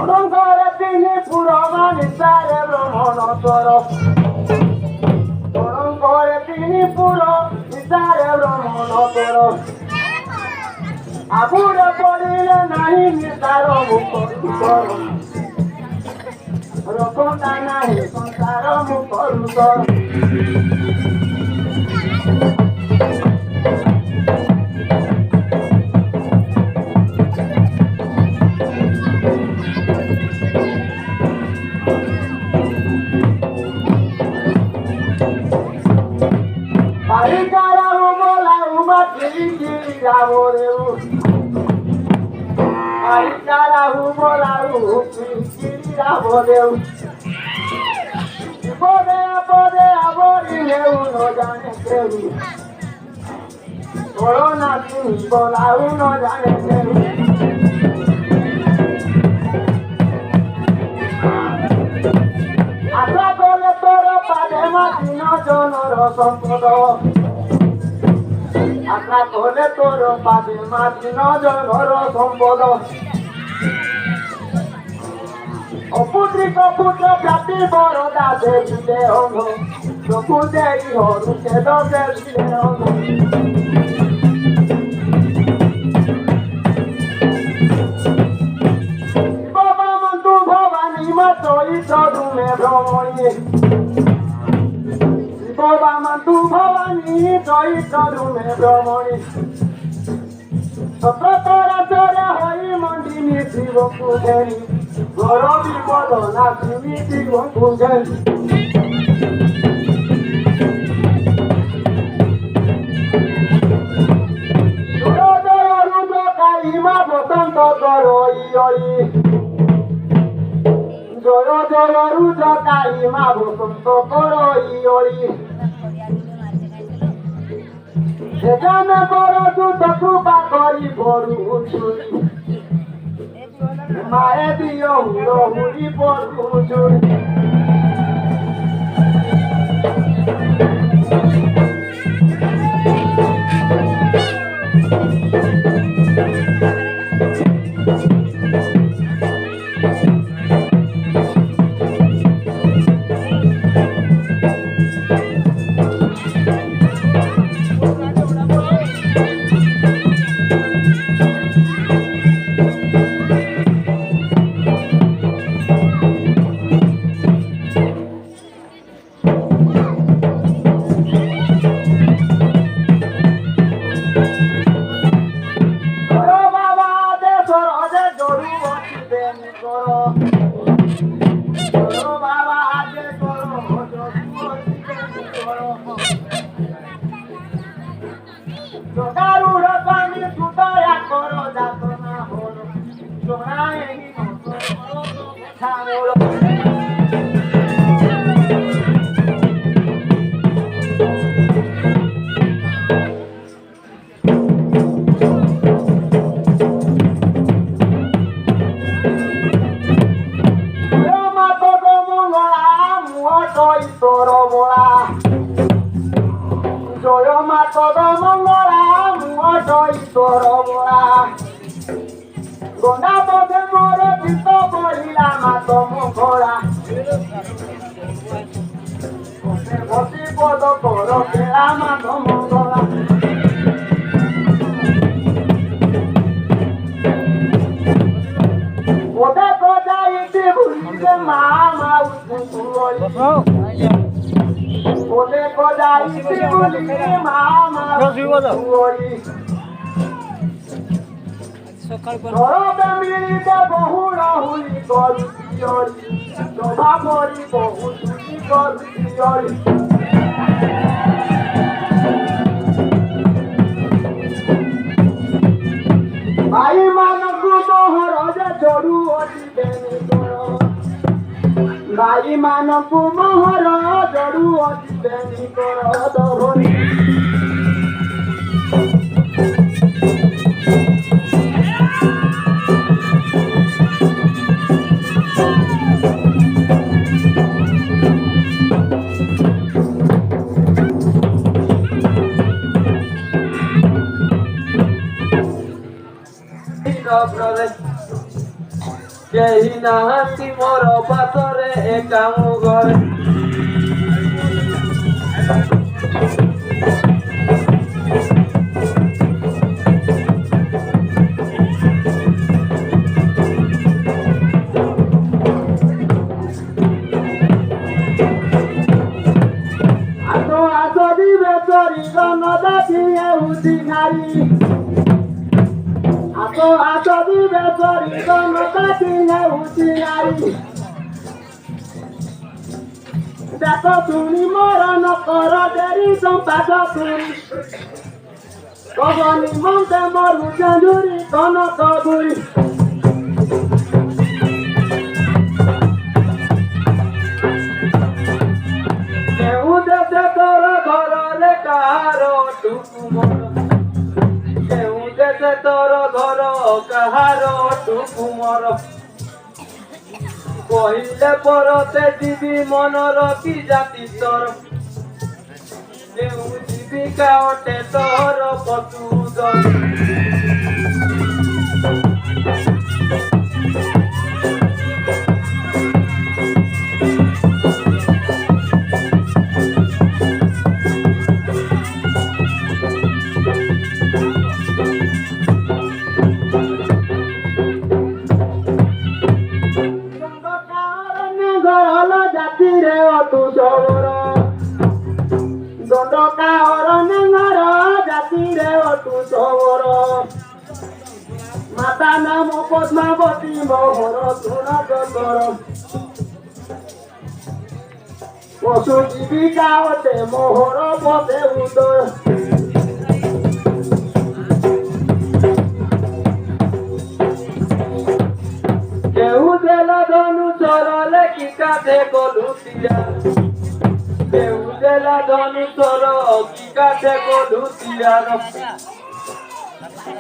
Orongore tini puroma nisare brahmana toro. Orongore tini puro nisare brahmana toro. Abura polile nahi nisaro mukoru toro. Rokonda nahi konsaro mukoru toro. Harikara umola umatiri ravoreu. Harikara umola umatiri ravoreu. Pode abori leu no jane keru. Corona tini bola uno jane keru. Atrapole toro padema tino jonoro sompodo. Atrapole toro padema tino jonoro sompodo. Oputriko putra prati boroda se jide ono. Dokute iho ruke doke jide ono. Baba mantu bhavani mato ito dume brahmani. Baba mantu bhavani ito dume brahmani. Sotra tora hoi mandini sivo kudeni. Gorobi podo na simiti gonkugen. Joro rudo kaima botanto goro ioi. Joro rudo kaima botanto goro ioi. Ejame goro tuto krupa kori boru uchuri. Mae dio huro huri boru uchuri. Bhai manku mohara jodu odibeni koro dohoni. କେହି ନାହାନ୍ତି ମୋର ପାଖରେ ଏକା ମୁଁ ଘରେ ଆସ ଦିବେ ଚୋରି ଗଣଦାତି ହେଉଛି ନାରୀ ଆସ ଦିବେ ଚୋରି ଗଣଦାତି ହେଉଛି ନାରୀ ଦେଖ ଶୁଣି ମୋର ନକର ଡେରି ସମ୍ପାଦ ତୁରି କବନି ମନ୍ତେ ମରୁ ଚାନ୍ଦୁରି କନକ ବୁରି କେଉଁ ଦେଶ ତୋର ଘରରେ କାହାର ଟୁକୁ ମୋର କେଉଁ ଦେଶ ତୋର ଘର କାହାର ଟୁକୁ ମୋର କହିଲେ ପରତେ ଯିବି ମନର କି ଜାତି ତୋର କେଉଁ ଜୀବିକା ଅଟେ ତୋର ପଶୁଦ ଜାତିରେ ଅତୁ ସବର ଦଣ୍ଡକା ଅରଣ୍ୟର ଜାତିରେ ଅତୁ ସବର ମାତା ନାମ ପଦ୍ମାବତୀ ମୋହର ଶୁଣ କର ପଶୁ ଜୀବିକା ଅଟେ ମୋହର ପଦେ ଉଦୟ କେଉଁ ଦେଲ ଧନୁ ଚର ଲେଖିକା ଦେ ଗଲୁତିଆ କେଉଁ ଦେଲ ଧନୁ ଚର କିକା ଦେ ଗଲୁତିଆର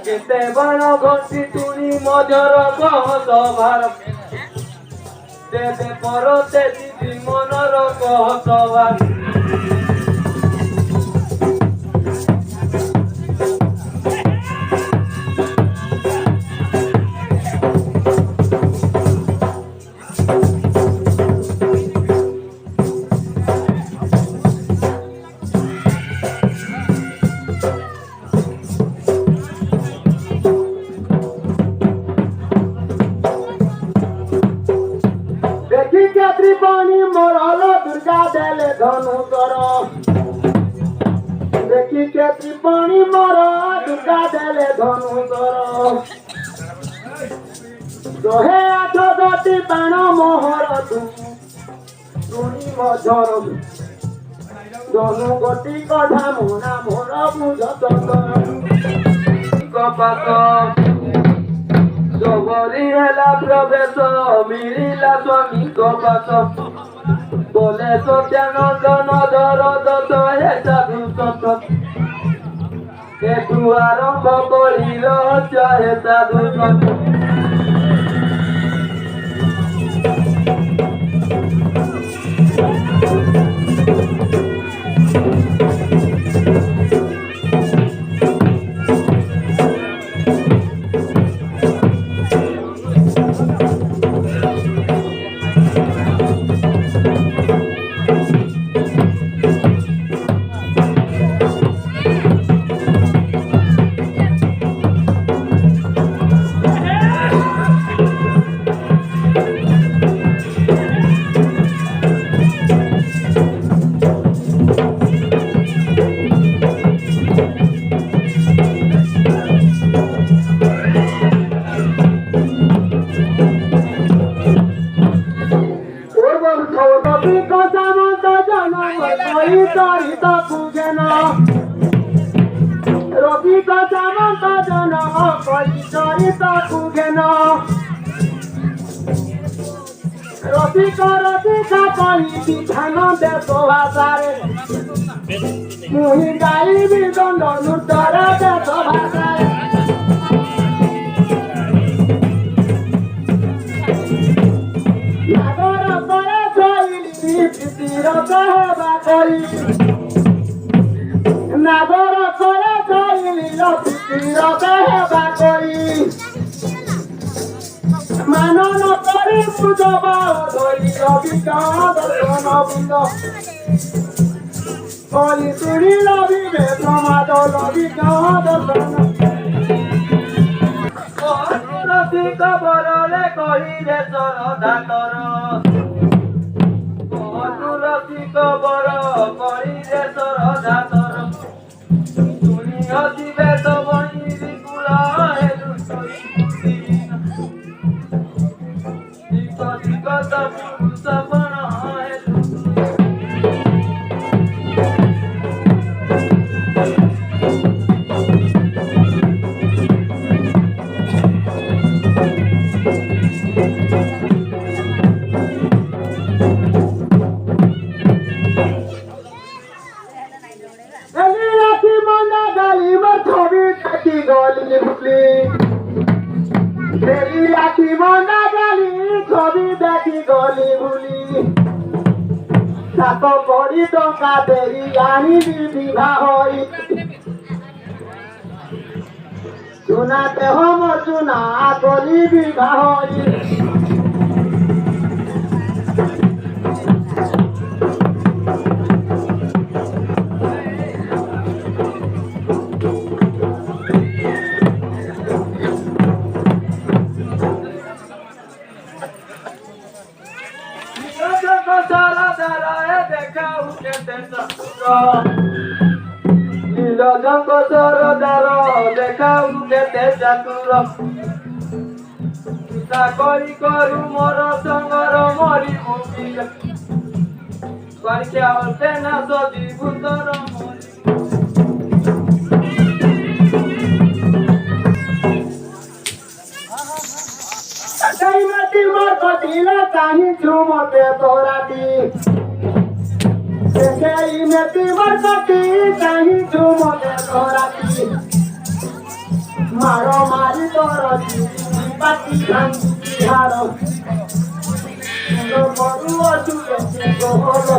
କେତେ ବାଣ ଘଣ୍ଟି ତୁଣି ମଜର କହତ ଭାର ତେବେ ପରତେ ଯିବି ମନର କହତ ଭାର ত্রিপণী মরল দুর্গা দেলে ধনু তর দেখি কে ত্রিপণী মর দুর্গা দেলে ধনু তর রহে আঠ দতি বাণ মোহর তুনি মঝর ধনু গতি কঢা মোনা মোর বুঝত কপাত জবরি হেলা প্রবেশ মিলিলা স্বামীଙ୍କ ପାଶ ବୋଲେ ସତ୍ୟାନନ୍ଦନ ଧର ଦଶ ହେ ସାଧୁ ସତ ଏଠୁ ଆରମ୍ଭ କରି ରହସ୍ୟ ହେ ସାଧୁ ସତ রসিকা কহি ধান দেশ ভাষারে মুহি গাইবি দণ্ড নৃত্যর দেশ ভাষারে নাগর করে শৈলী প্রীতির কহবা করি নাগর করে শৈলীর প্রীতির কহবা করি ମାନ ନ କରି ପୂଜବା ଧରି ଅଭିଜ୍ଞାନ ଦର୍ଶନ ବୃନ୍ଦ କରି ତୁଳି ଲଭିବେ ପ୍ରମାଦ ଲଭିଜ୍ଞାନ ଦର୍ଶନ ତୁଳସୀ କବରରେ କହିଲେ ଶରଦା ତର ତୁଳସୀ କବର କହିଲେ ଶରଦା ତର ତୁଣି ହସିବେ ତ ବଣିରି କୁଳ ହେଲୁ ଦିଗତ ପୁରୁଷ ବଣ ହେଲୁ রাখি মনা গালি ছবি দেখি গলি ভুলি সাত করি টঙ্কা দেরি আনিবি বিবাহ হই চুনাতে হম চুনা কলি বিবাহ হই নীলজঙ্গ সরদার দেখাও কেতে চাতুর চিন্তা করি করু মোর সঙ্গর মরি মুখি পারিকে অল্পে না সজি ভূতর মরি মাটি মোর কটিলা চাহি ঝুমতে তোরাটি সেই মেটি মোর কটি চাহি ঝুমতে তোরাটি মারো মারি তোরটি পাটি ভাঙ্গি হার বড়ু অচুরে গোহল